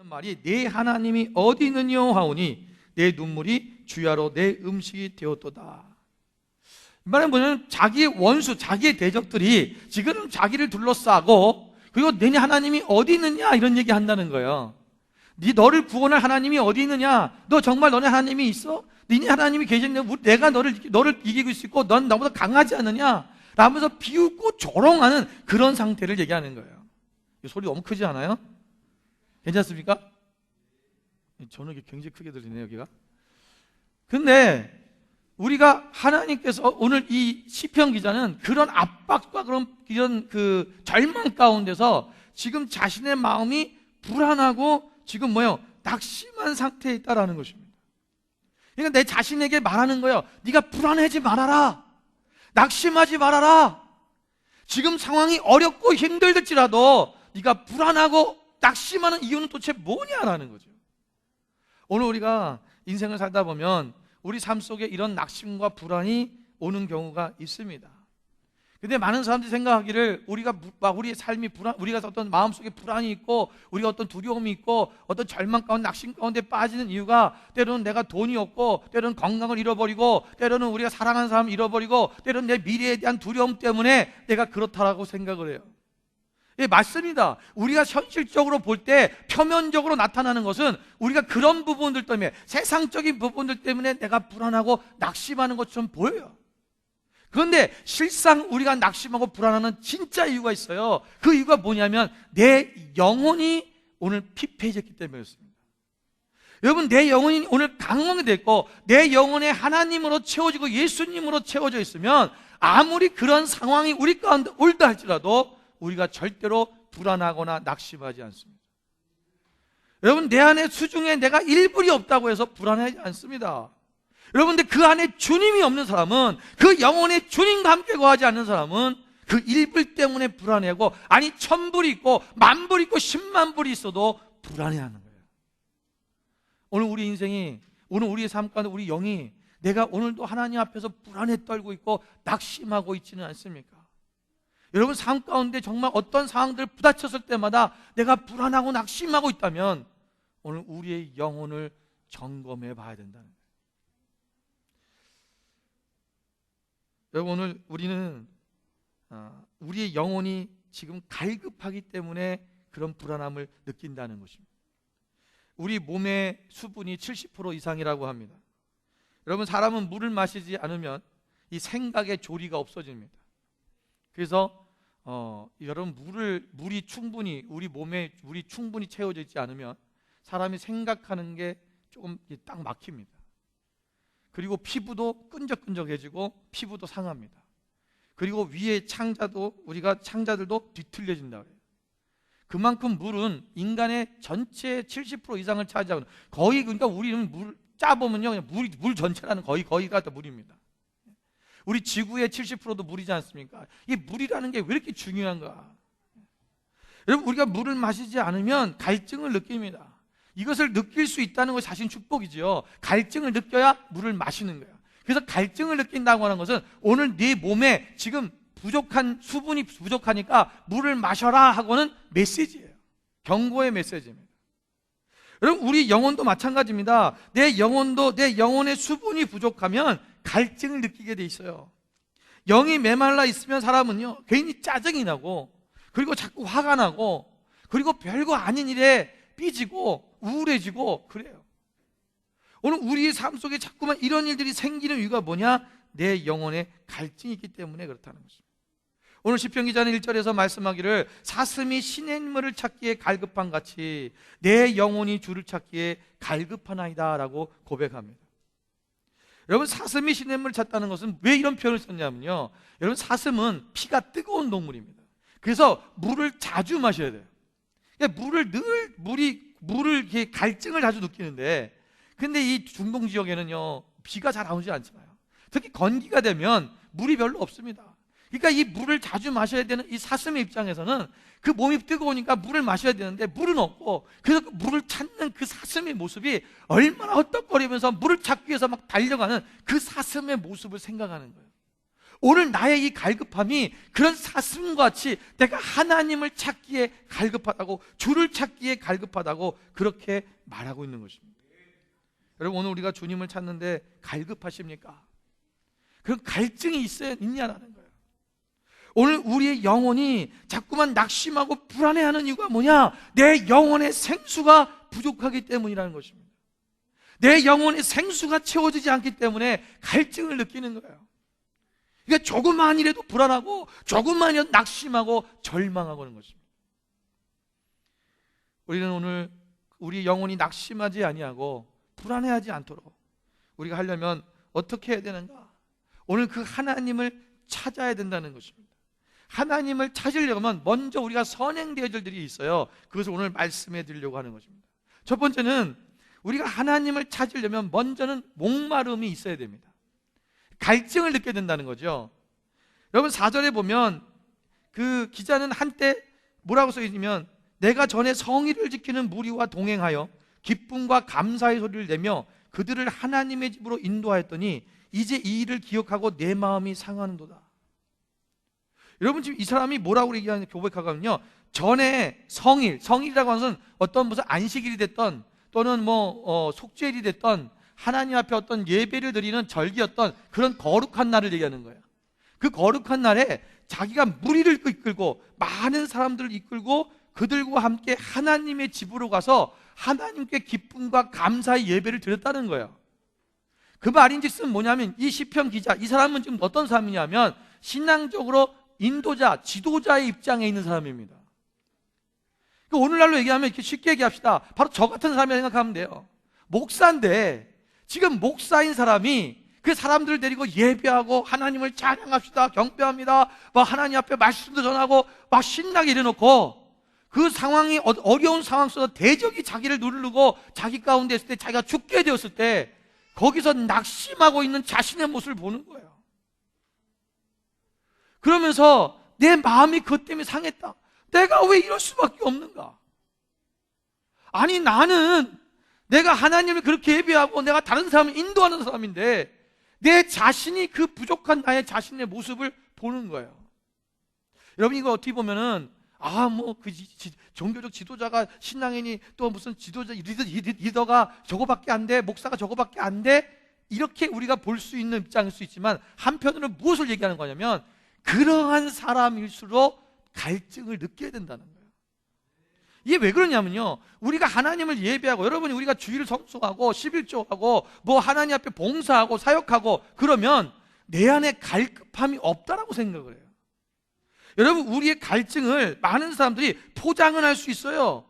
말이 내 하나님이 어디 있느냐 하오니 내 눈물이 주야로 내 음식이 되었도다. 이 말은 뭐냐면 자기의 원수, 자기의 대적들이 지금 자기를 둘러싸고 그리고 내 하나님이 어디 있느냐 이런 얘기 한다는 거예요. 너를 구원할 하나님이 어디 있느냐? 너 정말 너네 하나님이 있어? 너네 하나님이 계시는데 내가 너를 이기고 있고 넌 나보다 강하지 않느냐? 라면서 비웃고 조롱하는 그런 상태를 얘기하는 거예요. 소리 너무 크지 않아요? 괜찮습니까? 저는 굉장히 크게 들리네요, 여기가. 근데 우리가 하나님께서 오늘 이 시편 기자는 그런 압박과 이런 그 절망 가운데서 지금 자신의 마음이 불안하고 지금 낙심한 상태에 있다라는 것입니다. 그러니까 내 자신에게 말하는 거예요. 네가 불안해하지 말아라. 낙심하지 말아라. 지금 상황이 어렵고 힘들을지라도 네가 불안하고 낙심하는 이유는 도대체 뭐냐라는 거죠. 오늘 우리가 인생을 살다 보면 우리 삶 속에 이런 낙심과 불안이 오는 경우가 있습니다. 근데 많은 사람들이 생각하기를 우리의 삶이 우리가 어떤 마음속에 불안이 있고 우리가 어떤 두려움이 있고 어떤 절망 가운데 낙심 가운데 빠지는 이유가 때로는 내가 돈이 없고 때로는 건강을 잃어버리고 때로는 우리가 사랑하는 사람을 잃어버리고 때로는 내 미래에 대한 두려움 때문에 내가 그렇다라고 생각을 해요. 예, 맞습니다. 우리가 현실적으로 볼 때 표면적으로 나타나는 것은 우리가 그런 부분들 때문에 세상적인 부분들 때문에 내가 불안하고 낙심하는 것처럼 보여요. 그런데 실상 우리가 낙심하고 불안하는 진짜 이유가 있어요. 그 이유가 뭐냐면 내 영혼이 오늘 피폐해졌기 때문이었습니다. 여러분, 내 영혼이 오늘 강건하게 됐고 내 영혼에 하나님으로 채워지고 예수님으로 채워져 있으면 아무리 그런 상황이 우리 가운데 올다 할지라도 우리가 절대로 불안하거나 낙심하지 않습니다. 여러분, 내 안에 수중에 내가 일불이 없다고 해서 불안하지 않습니다. 여러분들, 그 안에 주님이 없는 사람은, 그 영혼의 주님과 함께 거하지 않는 사람은 그 일불 때문에 불안해하고, 아니 1000불이 있고 10,000불이 있고 100,000불이 있어도 불안해하는 거예요. 오늘 우리 인생이, 오늘 우리의 삶 가운데 우리 영이 내가 오늘도 하나님 앞에서 불안에 떨고 있고 낙심하고 있지는 않습니까? 여러분, 삶 가운데 정말 어떤 상황들을 부딪혔을 때마다 내가 불안하고 낙심하고 있다면 오늘 우리의 영혼을 점검해 봐야 된다는 거예요. 여러분, 오늘 우리는 우리의 영혼이 지금 갈급하기 때문에 그런 불안함을 느낀다는 것입니다. 우리 몸의 수분이 70% 이상이라고 합니다. 여러분, 사람은 물을 마시지 않으면 이 생각의 조리가 없어집니다. 그래서 여러분, 물이 충분히, 우리 몸에 물이 충분히 채워져 있지 않으면 사람이 생각하는 게 조금 딱 막힙니다. 그리고 피부도 끈적끈적해지고 피부도 상합니다. 그리고 위에 창자들도 뒤틀려진다고 해요. 그만큼 물은 인간의 전체 70% 이상을 차지하고, 거의, 그러니까 우리는 물 짜보면요, 그냥 물 전체라는 거의가 다 물입니다. 우리 지구의 70%도 물이지 않습니까? 이 물이라는 게 왜 이렇게 중요한가? 여러분, 우리가 물을 마시지 않으면 갈증을 느낍니다. 이것을 느낄 수 있다는 것이 사실 축복이죠. 갈증을 느껴야 물을 마시는 거예요. 그래서 갈증을 느낀다고 하는 것은 오늘 네 몸에 지금 수분이 부족하니까 물을 마셔라 하고는 메시지예요. 경고의 메시지입니다. 여러분, 우리 영혼도 마찬가지입니다. 내 영혼의 수분이 부족하면 갈증을 느끼게 돼 있어요. 영이 메말라 있으면 사람은요, 괜히 짜증이 나고, 그리고 자꾸 화가 나고, 그리고 별거 아닌 일에 삐지고 우울해지고 그래요. 오늘 우리의 삶 속에 자꾸만 이런 일들이 생기는 이유가 뭐냐? 내 영혼에 갈증이 있기 때문에 그렇다는 것입니다. 오늘 시편 기자는 1절에서 말씀하기를 사슴이 시냇물을 찾기에 갈급한 같이 내 영혼이 주를 찾기에 갈급하나이다 라고 고백합니다. 여러분, 사슴이 시냇물을 찾다는 것은 왜 이런 표현을 썼냐면요, 여러분, 사슴은 피가 뜨거운 동물입니다. 그래서 물을 자주 마셔야 돼요. 물을 이렇게 갈증을 자주 느끼는데, 근데 이 중동 지역에는요, 비가 잘 나오지 않잖아요. 특히 건기가 되면 물이 별로 없습니다. 그러니까 이 물을 자주 마셔야 되는 이 사슴의 입장에서는 그 몸이 뜨거우니까 물을 마셔야 되는데 물은 없고, 그래서 그 물을 찾는 그 사슴의 모습이 얼마나 헛떡거리면서 물을 찾기 위해서 막 달려가는 그 사슴의 모습을 생각하는 거예요. 오늘 나의 이 갈급함이 그런 사슴과 같이 내가 하나님을 찾기에 갈급하다고, 주를 찾기에 갈급하다고 그렇게 말하고 있는 것입니다. 여러분, 오늘 우리가 주님을 찾는데 갈급하십니까? 그런 갈증이 있냐라는 거예요. 오늘 우리의 영혼이 자꾸만 낙심하고 불안해하는 이유가 뭐냐? 내 영혼의 생수가 부족하기 때문이라는 것입니다. 내 영혼의 생수가 채워지지 않기 때문에 갈증을 느끼는 거예요. 그러니까 조금만 이라도 불안하고 조금만 이라도 낙심하고 절망하고 하는 것입니다. 우리는 오늘 우리 영혼이 낙심하지 아니하고 불안해하지 않도록 우리가 하려면 어떻게 해야 되는가? 오늘 그 하나님을 찾아야 된다는 것입니다. 하나님을 찾으려면 먼저 우리가 선행되어질들이 있어요. 그것을 오늘 말씀해 드리려고 하는 것입니다. 첫 번째는 우리가 하나님을 찾으려면 먼저는 목마름이 있어야 됩니다. 갈증을 느껴야 된다는 거죠. 여러분, 4절에 보면 그 기자는 한때 뭐라고 써있냐면, 내가 전에 성의를 지키는 무리와 동행하여 기쁨과 감사의 소리를 내며 그들을 하나님의 집으로 인도하였더니 이제 이 일을 기억하고 내 마음이 상하는도다. 여러분, 지금 이 사람이 뭐라고 얘기하는 고백하거든요. 전에 성일이라고 하는 것은 어떤 무슨 안식일이 됐던 또는 속죄일이 됐던 하나님 앞에 어떤 예배를 드리는 절기였던 그런 거룩한 날을 얘기하는 거예요. 그 거룩한 날에 자기가 무리를 이끌고 많은 사람들을 이끌고 그들과 함께 하나님의 집으로 가서 하나님께 기쁨과 감사의 예배를 드렸다는 거예요. 그 말인즉슨 뭐냐면, 이 시편 기자, 이 사람은 지금 어떤 사람이냐면 신앙적으로 인도자, 지도자의 입장에 있는 사람입니다. 오늘날로 얘기하면 이렇게 쉽게 얘기합시다. 바로 저 같은 사람이 생각하면 돼요. 목사인데 지금 목사인 사람이 그 사람들을 데리고 예배하고 하나님을 찬양합시다, 경배합니다, 하나님 앞에 말씀도 전하고 막 신나게 이래놓고, 그 상황이 어려운 상황 속에서 대적이 자기를 누르고 자기 가운데 있을 때, 자기가 죽게 되었을 때 거기서 낙심하고 있는 자신의 모습을 보는 거예요. 그러면서 내 마음이 그것 때문에 상했다. 내가 왜 이럴 수밖에 없는가? 아니, 나는 내가 하나님을 그렇게 예배하고 내가 다른 사람을 인도하는 사람인데 내 자신이 그 부족한 나의 자신의 모습을 보는 거예요. 여러분, 이거 어떻게 보면은 종교적 지도자가 신앙인이 또 무슨 지도자 리더가 저거밖에 안 돼, 목사가 저거밖에 안 돼, 이렇게 우리가 볼 수 있는 입장일 수 있지만, 한편으로는 무엇을 얘기하는 거냐면 그러한 사람일수록 갈증을 느껴야 된다는 거예요. 이게 왜 그러냐면요, 우리가 하나님을 예배하고, 여러분이 우리가 주일 성수하고 11조하고 하나님 앞에 봉사하고 사역하고 그러면 내 안에 갈급함이 없다라고 생각을 해요. 여러분, 우리의 갈증을 많은 사람들이 포장은 할 수 있어요.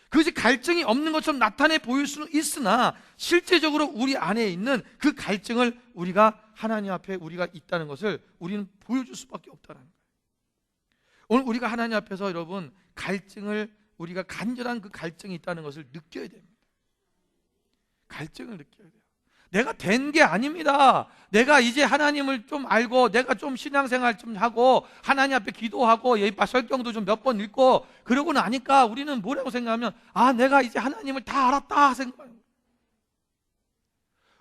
그것이 갈증이 없는 것처럼 나타내 보일 수는 있으나 실제적으로 우리 안에 있는 그 갈증을 우리가 하나님 앞에 우리가 있다는 것을 우리는 보여줄 수밖에 없다는 거예요. 오늘 우리가 하나님 앞에서 여러분 갈증을, 우리가 간절한 그 갈증이 있다는 것을 느껴야 됩니다. 갈증을 느껴야 돼요. 내가 된 게 아닙니다. 내가 이제 하나님을 좀 알고 내가 좀 신앙생활 좀 하고 하나님 앞에 기도하고 설경도 좀 몇 번 읽고 그러고 나니까 우리는 뭐라고 생각하면, 내가 이제 하나님을 다 알았다 생각해요.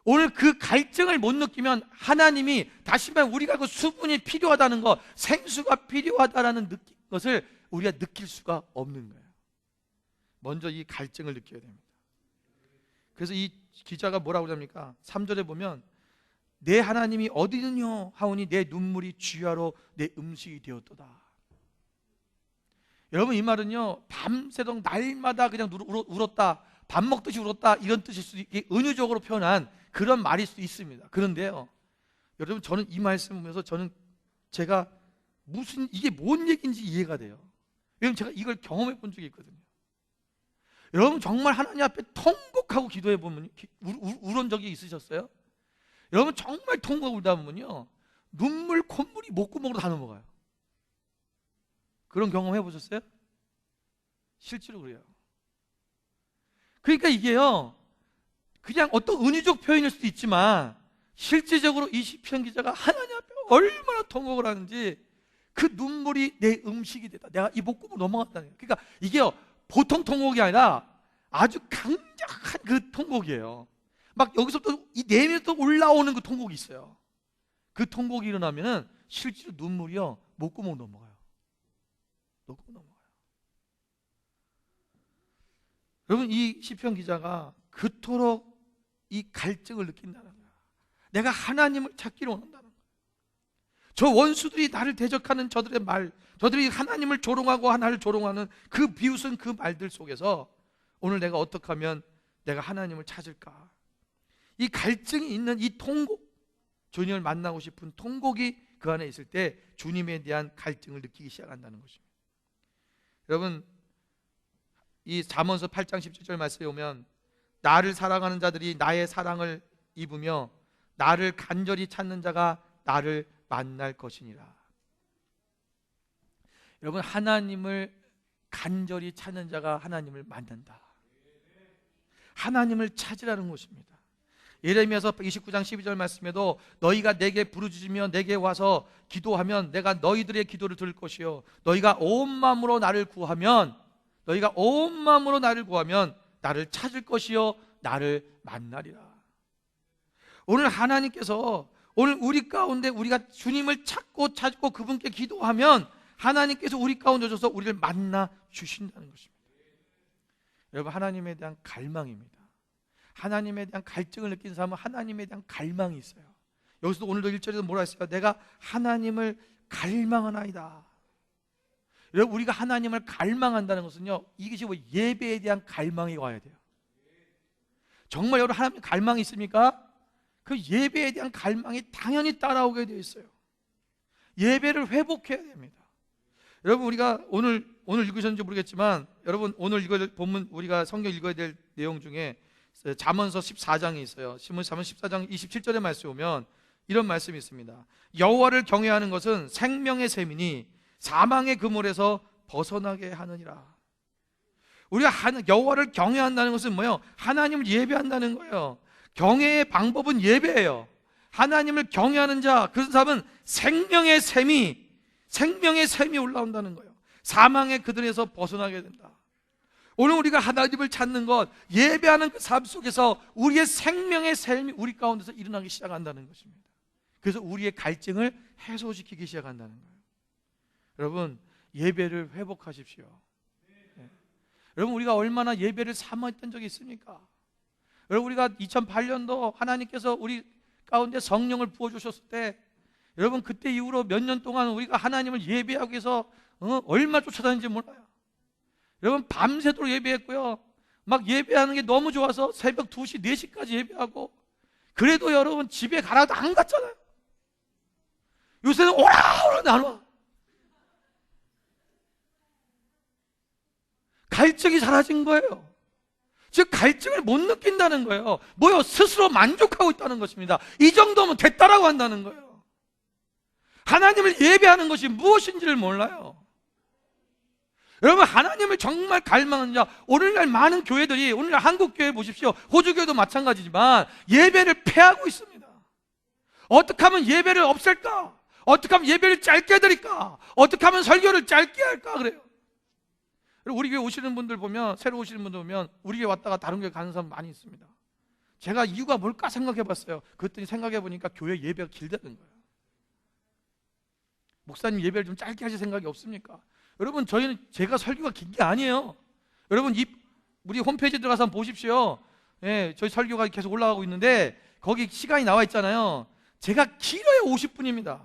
오늘 그 갈증을 못 느끼면 하나님이, 다시 말하면 우리가 그 수분이 필요하다는 것, 생수가 필요하다는 것을 우리가 느낄 수가 없는 거예요. 먼저 이 갈증을 느껴야 됩니다. 그래서 이 기자가 뭐라고 합니까? 3절에 보면 내 하나님이 어디 있느냐 하오니 내 눈물이 주야로 내 음식이 되었도다. 여러분, 이 말은요, 밤새도록 날마다 그냥 울었다, 밥 먹듯이 울었다, 이런 뜻일 수도 있고 은유적으로 표현한 그런 말일 수도 있습니다. 그런데요, 여러분, 저는 이 말씀 보면서 제가 이게 뭔 얘기인지 이해가 돼요. 왜냐하면 제가 이걸 경험해 본 적이 있거든요. 여러분, 정말 하나님 앞에 통곡하고 기도해 보면 울은 적이 있으셨어요? 여러분, 정말 통곡하고 울다 보면요, 눈물, 콧물이 목구멍으로 다 넘어가요. 그런 경험 해보셨어요? 실제로 그래요. 그러니까 이게요, 그냥 어떤 은유적 표현일 수도 있지만 실제적으로 이 시편 기자가 하나님 앞에 얼마나 통곡을 하는지, 그 눈물이 내 음식이 되다, 내가 이 목구멍으로 넘어갔다는 거예요. 그러니까 이게요, 보통 통곡이 아니라 아주 강력한 그 통곡이에요. 막 여기서부터 이 내면에서 올라오는 그 통곡이 있어요. 그 통곡이 일어나면은 실제로 눈물이요 목구멍 넘어가요. 목구멍 넘어가요. 여러분, 이 시편 기자가 그토록 이 갈증을 느낀다는 거야. 내가 하나님을 찾기를 원한다는 거야. 저 원수들이 나를 대적하는 저들의 말, 저들이 하나님을 조롱하고 하나를 조롱하는 그 비웃은 그 말들 속에서 오늘 내가 어떻게 하면 내가 하나님을 찾을까? 이 갈증이 있는 이 통곡, 주님을 만나고 싶은 통곡이 그 안에 있을 때 주님에 대한 갈증을 느끼기 시작한다는 것입니다. 여러분, 이 잠언서 8장 17절 말씀에 오면 나를 사랑하는 자들이 나의 사랑을 입으며 나를 간절히 찾는 자가 나를 만날 것이니라. 여러분, 하나님을 간절히 찾는 자가 하나님을 만난다. 하나님을 찾으라는 것입니다. 예레미야서 29장 12절 말씀에도 너희가 내게 부르짖으며 내게 와서 기도하면 내가 너희들의 기도를 들을 것이요 너희가 온 마음으로 나를 구하면 나를 찾을 것이요 나를 만나리라. 오늘 하나님께서 오늘 우리 가운데 우리가 주님을 찾고 그분께 기도하면 하나님께서 우리 가운데 오셔서 우리를 만나 주신다는 것입니다. 여러분, 하나님에 대한 갈망입니다. 하나님에 대한 갈증을 느끼는 사람은 하나님에 대한 갈망이 있어요. 여기서도 오늘도 1절에서 뭐라 했어요? 내가 하나님을 갈망하나이다. 여러분, 우리가 하나님을 갈망한다는 것은요, 이것이 뭐 예배에 대한 갈망이 와야 돼요. 정말 여러분, 하나님 갈망이 있습니까? 그 예배에 대한 갈망이 당연히 따라오게 되어 있어요. 예배를 회복해야 됩니다. 여러분, 우리가 오늘 읽으셨는지 모르겠지만 여러분, 오늘 읽어야 될 본문, 우리가 성경 읽어야 될 내용 중에 잠언서 14장이 있어요. 잠언 14장 27절의 말씀에 오면 이런 말씀이 있습니다. 여호와를 경외하는 것은 생명의 셈이니 사망의 그물에서 벗어나게 하느니라. 우리가 여호와를 경외한다는 것은 뭐예요? 하나님을 예배한다는 거예요. 경외의 방법은 예배예요. 하나님을 경외하는 자, 그 사람은 생명의 샘이 올라온다는 거예요. 사망의 그들에서 벗어나게 된다. 오늘 우리가 하나님을 찾는 것, 예배하는 그 삶 속에서 우리의 생명의 샘이 우리 가운데서 일어나기 시작한다는 것입니다. 그래서 우리의 갈증을 해소시키기 시작한다는 거예요. 여러분, 예배를 회복하십시오. 네. 여러분, 우리가 얼마나 예배를 사모했던 적이 있습니까? 여러분, 우리가 2008년도 하나님께서 우리 가운데 성령을 부어주셨을 때 여러분, 그때 이후로 몇 년 동안 우리가 하나님을 예배하기 위해서 얼마 쫓아다니는지 몰라요. 여러분, 밤새도록 예배했고요, 막 예배하는 게 너무 좋아서 새벽 2시, 4시까지 예배하고, 그래도 여러분 집에 가라도 안 갔잖아요. 요새는 오라 안 와. 갈증이 사라진 거예요. 즉 갈증을 못 느낀다는 거예요. 뭐요? 스스로 만족하고 있다는 것입니다. 이 정도면 됐다라고 한다는 거예요. 하나님을 예배하는 것이 무엇인지를 몰라요. 여러분, 하나님을 정말 갈망하는 자, 오늘날 많은 교회들이, 오늘날 한국교회 보십시오, 호주교회도 마찬가지지만 예배를 폐하고 있습니다. 어떻게 하면 예배를 없앨까? 어떻게 하면 예배를 짧게 해드릴까? 어떻게 하면 설교를 짧게 할까? 그래요. 우리 교회 오시는 분들 보면, 새로 오시는 분들 보면 우리 교회 왔다가 다른 교회 가는 사람 많이 있습니다. 제가 이유가 뭘까 생각해 봤어요. 그랬더니 생각해 보니까 교회 예배가 길다는 거예요. 목사님, 예배를 좀 짧게 하실 생각이 없습니까? 여러분, 제가 설교가 긴 게 아니에요. 여러분, 우리 홈페이지 들어가서 한번 보십시오. 예, 저희 설교가 계속 올라가고 있는데 거기 시간이 나와 있잖아요. 제가 길어야 50분입니다.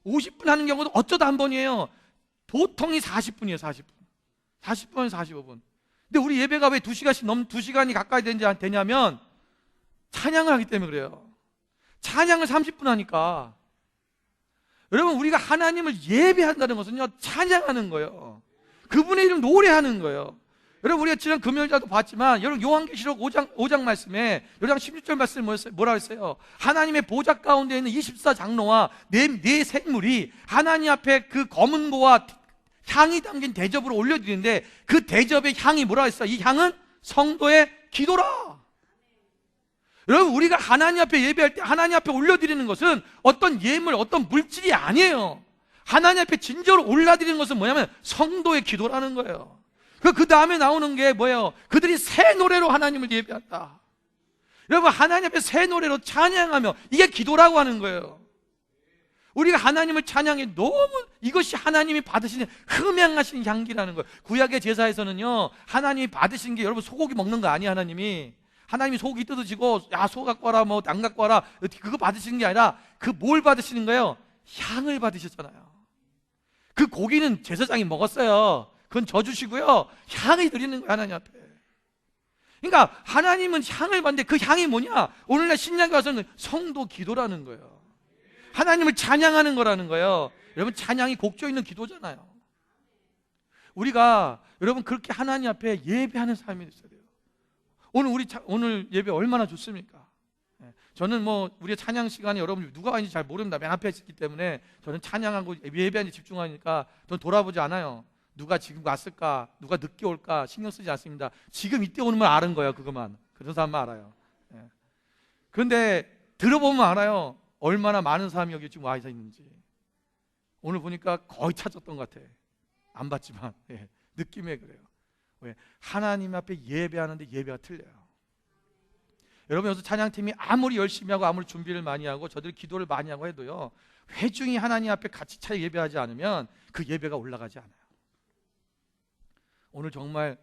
50분 하는 경우도 어쩌다 한 번이에요. 보통이 40분이에요. 40분, 45분. 근데 우리 예배가 왜 2시간씩 2시간이 가까이 되냐면 찬양을 하기 때문에 그래요. 찬양을 30분 하니까. 여러분, 우리가 하나님을 예배한다는 것은요, 찬양하는 거예요. 그분의 이름 노래하는 거예요. 여러분, 우리가 지난 금요일자도 봤지만, 여러분, 요한계시록 5장 말씀에 5장 16절 말씀에 뭐라고 했어요? 하나님의 보좌 가운데 있는 24장로와 네 생물이 하나님 앞에 그 검은 고와 향이 담긴 대접으로 올려드리는데, 그 대접의 향이 뭐라 했어요? 이 향은 성도의 기도라. 여러분, 우리가 하나님 앞에 예배할 때 하나님 앞에 올려드리는 것은 어떤 예물, 어떤 물질이 아니에요. 하나님 앞에 진정으로 올려드리는 것은 뭐냐면 성도의 기도라는 거예요. 그 다음에 나오는 게 뭐예요? 그들이 새 노래로 하나님을 예배한다. 여러분, 하나님 앞에 새 노래로 찬양하며, 이게 기도라고 하는 거예요. 우리가 하나님을 찬양해 너무 이것이 하나님이 받으시는 흠양하신 향기라는 거예요. 구약의 제사에서는요, 하나님이 받으신 게 여러분 소고기 먹는 거 아니에요. 하나님이 소고기 뜯어지고 야 소 갖고 와라 뭐 양 갖고 와라 그거 받으시는 게 아니라 그 뭘 받으시는 거예요? 향을 받으셨잖아요. 그 고기는 제사장이 먹었어요. 그건 져주시고요, 향을 드리는 거예요, 하나님 앞에. 그러니까 하나님은 향을 받는데 그 향이 뭐냐? 오늘날 신약에 와서는 성도 기도라는 거예요. 하나님을 찬양하는 거라는 거예요. 여러분, 찬양이 곡조 있는 기도잖아요. 우리가 여러분 그렇게 하나님 앞에 예배하는 삶이 있어야 돼요. 오늘 예배 얼마나 좋습니까? 저는 뭐 우리의 찬양 시간에 여러분 누가 왔는지 잘 모릅니다. 맨 앞에 있기 때문에 저는 찬양하고 예배하는 데 집중하니까 저는 돌아보지 않아요. 누가 지금 왔을까, 누가 늦게 올까 신경 쓰지 않습니다. 지금 이때 오는 걸 아는 거예요. 그것만. 그런 사람만 알아요. 그런데 들어보면 알아요. 얼마나 많은 사람이 여기 지금 와 있는지. 오늘 보니까 거의 찾았던 것 같아. 안 봤지만 느낌에 그래요. 왜? 하나님 앞에 예배하는데 예배가 틀려요. 여러분, 여기서 찬양팀이 아무리 열심히 하고 아무리 준비를 많이 하고 저들이 기도를 많이 하고 해도요, 회중이 하나님 앞에 같이 차 예배하지 않으면 그 예배가 올라가지 않아요. 오늘 정말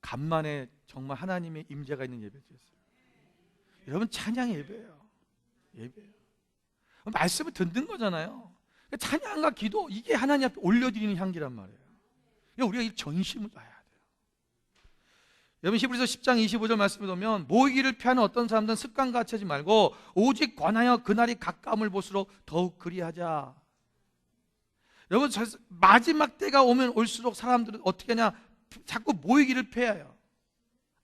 간만에 정말 하나님의 임재가 있는 예배였어요. 여러분, 찬양의 예배예요. 말씀을 듣는 거잖아요. 찬양과 기도, 이게 하나님 앞에 올려드리는 향기란 말이에요. 우리가 이 전심을 다해야 돼요. 여러분, 히브리서 10장 25절 말씀에 보면 모이기를 피하는 어떤 사람들은 습관같이 하지 말고 오직 권하여 그날이 가까움을 볼수록 더욱 그리하자. 여러분, 마지막 때가 오면 올수록 사람들은 어떻게 하냐? 자꾸 모이기를 피해요.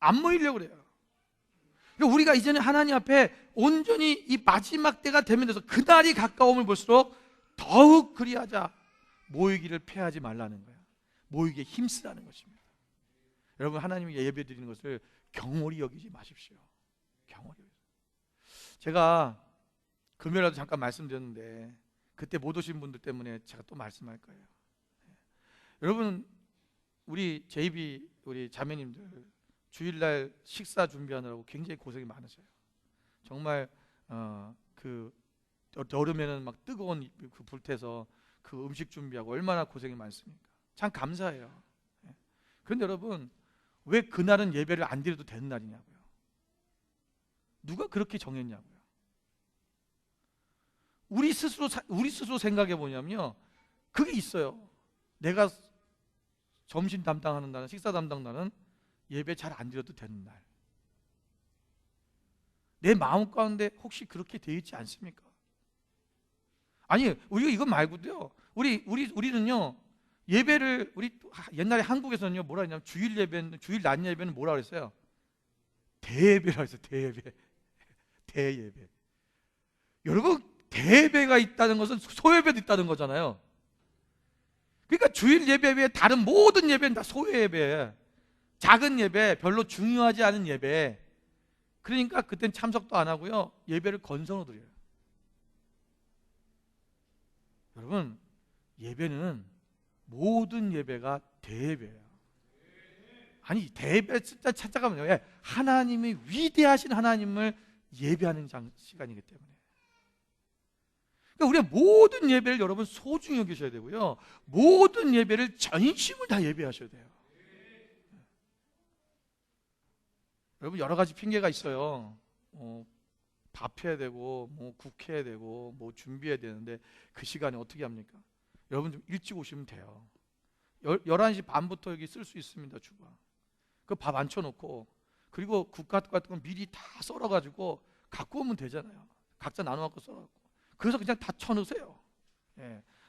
안 모이려고 그래요. 우리가 이제는 하나님 앞에 온전히 이 마지막 때가 되면 돼서 그날이 가까움을 볼수록 더욱 그리하자. 모이기를 피하지 말라는 거예요. 모이기에 힘쓰라는 것입니다. 여러분, 하나님이 예배 드리는 것을 경홀히 여기지 마십시오. 경홀히. 제가 금요일에도 잠깐 말씀드렸는데 그때 못 오신 분들 때문에 제가 또 말씀할 거예요. 여러분, 우리 JB 우리 자매님들 주일날 식사 준비하느라고 굉장히 고생이 많으셔요. 정말 그 여름에는 막 뜨거운 그 불태서 그 음식 준비하고 얼마나 고생이 많습니까? 참 감사해요. 그런데 여러분, 왜 그날은 예배를 안 드려도 되는 날이냐고요? 누가 그렇게 정했냐고요? 우리 스스로 생각해 보냐면요, 그게 있어요. 내가 점심 담당하는 날은, 식사 담당 날은 예배 잘 안 드려도 되는 날. 내 마음 가운데 혹시 그렇게 되어 있지 않습니까? 아니, 우리가 이거 말고도요, 우리는요, 예배를, 우리 옛날에 한국에서는요, 뭐라 했냐면 주일 낮 예배는 뭐라 그랬어요? 대예배라 했어요. 대예배. 여러분, 대예배가 있다는 것은 소예배도 있다는 거잖아요. 그러니까 주일 예배 외에 다른 모든 예배는 다 소예배, 작은 예배, 별로 중요하지 않은 예배. 그러니까 그땐 참석도 안 하고요, 예배를 건성으로 드려요. 여러분, 예배는 모든 예배가 대예배예요. 아니, 대예배 찾아가면요, 하나님이 위대하신 하나님을 예배하는 시간이기 때문에. 그러니까 우리가 모든 예배를 여러분 소중히 여기셔야 되고요, 모든 예배를 전심을 다 예배하셔야 돼요. 여러분, 여러 가지 핑계가 있어요. 밥 해야 되고, 뭐 국해야 되고, 뭐 준비해야 되는데 그 시간에 어떻게 합니까? 여러분, 좀 일찍 오시면 돼요. 11시 반부터 여기 쓸 수 있습니다, 주방. 그 밥 앉혀놓고, 그리고 국 같은 건 미리 다 썰어가지고 갖고 오면 되잖아요. 각자 나눠갖고 썰어갖고. 그래서 그냥 다 쳐넣으세요.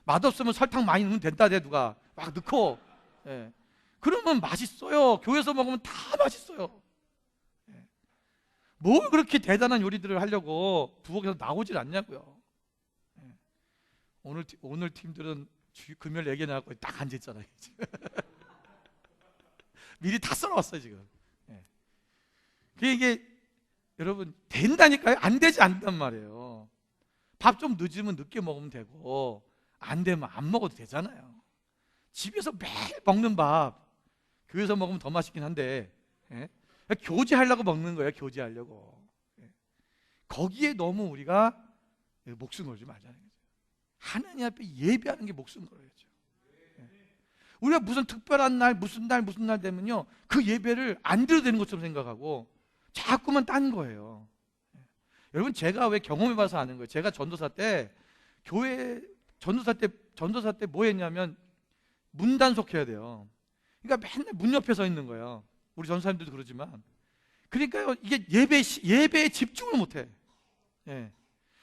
맛없으면 설탕 많이 넣으면 된다, 누가 막 넣고. 그러면 맛있어요. 교회에서 먹으면 다 맛있어요. 뭘 그렇게 대단한 요리들을 하려고 부엌에서 나오질 않냐고요. 오늘 팀들은 금요일 얘기 나갖고 딱 앉아있잖아요. 미리 다 썰어왔어요 지금. 이게 여러분 된다니까요. 안 되지 않단 말이에요. 밥 좀 늦으면 늦게 먹으면 되고, 안 되면 안 먹어도 되잖아요. 집에서 매일 먹는 밥 교회에서 먹으면 더 맛있긴 한데, 교제하려고 먹는 거예요. 교제하려고. 거기에 너무 우리가 목숨 걸지 말자는 거죠. 하나님 앞에 예배하는 게 목숨 걸어야죠. 우리가 무슨 특별한 날, 무슨 날 되면요, 그 예배를 안 드려도 되는 것처럼 생각하고 자꾸만 딴 거예요. 여러분, 제가 왜 경험해봐서 아는 거예요. 제가 전도사 때 전도사 때 뭐 했냐면 문단속해야 돼요. 그러니까 맨날 문 옆에 서 있는 거예요. 우리 전사님들도 그러지만. 그러니까요, 이게 예배에 집중을 못해.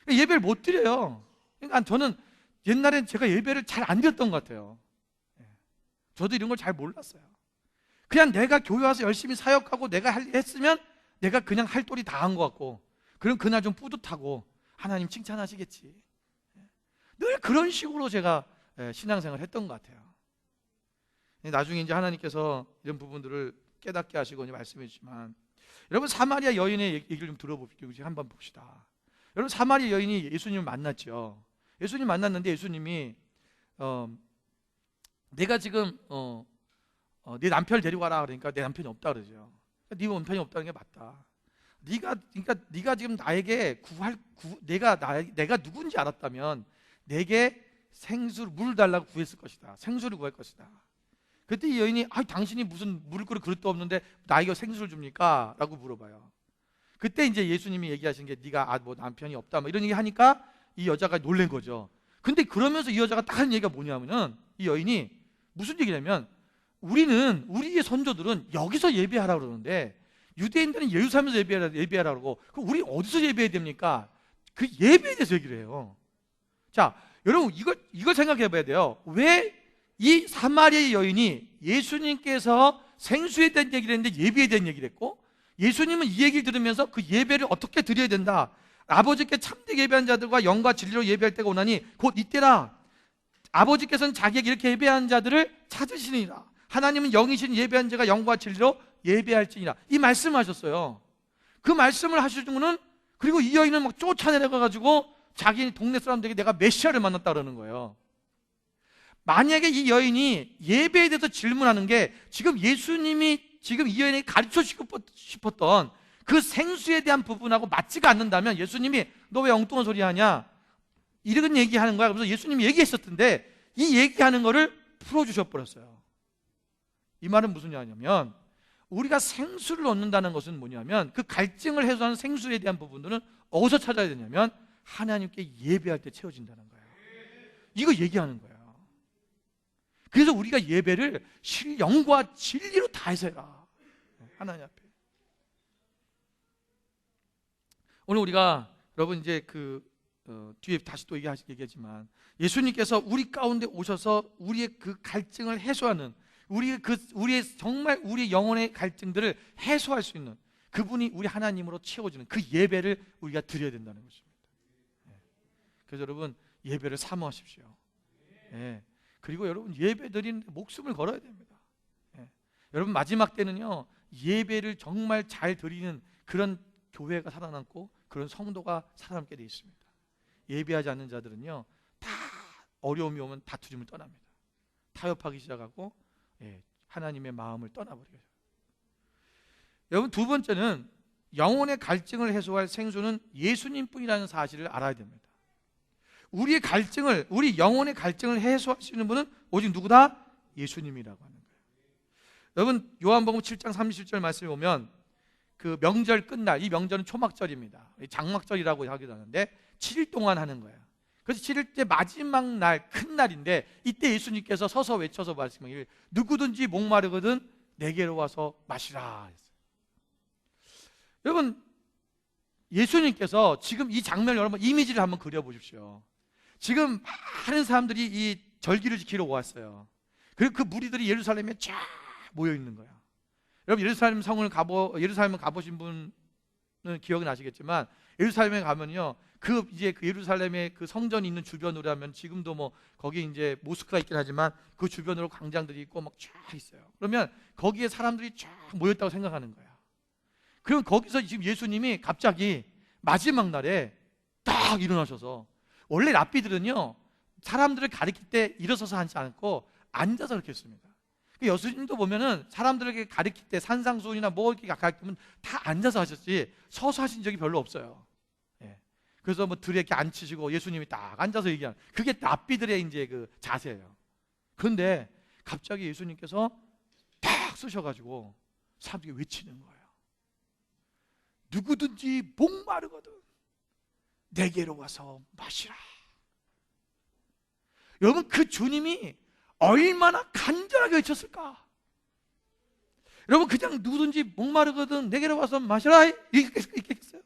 예배를 못 드려요. 그러니까 저는 옛날엔 제가 예배를 잘 안 드렸던 것 같아요. 저도 이런 걸 잘 몰랐어요. 그냥 내가 교회 와서 열심히 사역하고 내가 했으면 내가 그냥 할 도리 다 한 것 같고, 그럼 그날 좀 뿌듯하고 하나님 칭찬하시겠지. 늘 그런 식으로 제가 신앙생활을 했던 것 같아요. 나중에 이제 하나님께서 이런 부분들을 깨닫게 하시고 이제 말씀해 주지만, 여러분, 사마리아 여인의 얘기를 좀 들어볼게요. 한번 봅시다. 여러분, 사마리아 여인이 예수님을 만났죠. 예수님 만났는데 예수님이 내가 지금 네 남편을 데리고 가라 그러니까 내 남편이 없다 그러죠. 네 남편이 없다는 게 맞다. 네가 지금 나에게 내가 누군지 알았다면 내게 물을 달라고 구했을 것이다. 생수를 구할 것이다. 그때 이 여인이 당신이 무슨 물을 끓일 그릇도 없는데 나에게 생수를 줍니까? 라고 물어봐요. 그때 이제 예수님이 얘기하신 게 네가 뭐 남편이 없다 뭐 이런 얘기 하니까 이 여자가 놀란 거죠. 근데 그러면서 이 여자가 딱 하는 얘기가 뭐냐면은, 이 여인이 무슨 얘기냐면, 우리의 선조들은 여기서 예배하라 그러는데 유대인들은 예루살렘에서 예배하라 그러고, 그럼 우리 어디서 예배해야 됩니까? 그 예배에 대해서 얘기를 해요. 자, 여러분, 이걸 생각해 봐야 돼요. 왜 이 사마리아 여인이 예수님께서 생수에 대한 얘기를 했는데 예배에 대한 얘기를 했고, 예수님은 이 얘기를 들으면서 그 예배를 어떻게 드려야 된다, 아버지께 참되게 예배한 자들과 영과 진리로 예배할 때가 오나니 곧 이때라. 아버지께서는 자기에게 이렇게 예배한 자들을 찾으시니라. 하나님은 영이신 예배한 자가 영과 진리로 예배할지니라. 이 말씀을 하셨어요. 그 말씀을 하시는 거는, 그리고 이 여인은 막 쫓아내려가가지고 자기 동네 사람들에게 내가 메시아를 만났다 그러는 거예요. 만약에 이 여인이 예배에 대해서 질문하는 게 지금 예수님이 지금 이 여인에게 가르쳐 싶었던 그 생수에 대한 부분하고 맞지가 않는다면, 예수님이 너 왜 엉뚱한 소리 하냐 이런 얘기하는 거야. 그래서 예수님이 얘기했었던데 이 얘기하는 거를 풀어주셔버렸어요. 이 말은 무슨 얘기냐면, 우리가 생수를 얻는다는 것은 뭐냐면, 그 갈증을 해소하는 생수에 대한 부분들은 어디서 찾아야 되냐면 하나님께 예배할 때 채워진다는 거예요. 이거 얘기하는 거예요. 그래서 우리가 예배를 영과 진리로 다해서 해라, 하나님 앞에. 오늘 우리가, 여러분, 이제 뒤에 다시 또 얘기하지만, 예수님께서 우리 가운데 오셔서 우리의 그 갈증을 해소하는, 정말 우리의 영혼의 갈증들을 해소할 수 있는 그분이 우리 하나님으로 채워지는 그 예배를 우리가 드려야 된다는 것입니다. 그래서 여러분, 예배를 사모하십시오. 그리고 여러분, 예배 드리는데 목숨을 걸어야 됩니다. 여러분, 마지막 때는요, 예배를 정말 잘 드리는 그런 교회가 살아남고 그런 성도가 살아남게 되어 있습니다. 예배하지 않는 자들은요, 다 어려움이 오면 다투림을 떠납니다. 타협하기 시작하고 하나님의 마음을 떠나버리게 돼요. 여러분, 두 번째는 영혼의 갈증을 해소할 생수는 예수님뿐이라는 사실을 알아야 됩니다. 우리 영혼의 갈증을 해소할 수 있는 분은 오직 누구다? 예수님이라고 하는 거예요. 여러분, 요한복음 7장 37절 말씀을 보면, 그 명절 끝날, 이 명절은 초막절입니다. 장막절이라고 하기도 하는데 7일 동안 하는 거예요. 그래서 7일째 마지막 날, 큰 날인데, 이때 예수님께서 서서 외쳐서 말씀하기를 누구든지 목마르거든 내게로 와서 마시라 했어요. 여러분, 예수님께서 지금 이 장면을 여러분 이미지를 한번 그려보십시오. 지금 많은 사람들이 이 절기를 지키러 왔어요. 그리고 그 무리들이 예루살렘에 쫙 모여 있는 거예요. 여러분, 예루살렘을 가보신 분은 기억이 나시겠지만, 예루살렘에 가면요, 그 예루살렘의 그 성전이 있는 주변으로 하면, 지금도 뭐 거기 이제 모스크가 있긴 하지만 그 주변으로 광장들이 있고 막 쫙 있어요. 그러면 거기에 사람들이 쫙 모였다고 생각하는 거야. 그럼 거기서 지금 예수님이 갑자기 마지막 날에 딱 일어나셔서, 원래 랍비들은요, 사람들을 가리킬 때 일어서서 하지 않고 앉아서 그렇게 했습니다. 예수님도 보면은 사람들에게 가리킬 때 산상수훈이나 뭐 이렇게 가르치면 다 앉아서 하셨지 서서 하신 적이 별로 없어요. 그래서 뭐 들에 이렇게 앉히시고 예수님이 딱 앉아서 얘기하는, 그게 랍비들의 이제 그 자세예요. 그런데 갑자기 예수님께서 딱 쓰셔가지고 사람들이 외치는 거예요. 누구든지 목마르거든 내게로 와서 마시라. 여러분, 그 주님이 얼마나 간절하게 외쳤을까? 여러분, 그냥 누구든지 목마르거든 내게로 와서 마시라 이렇게 했어요?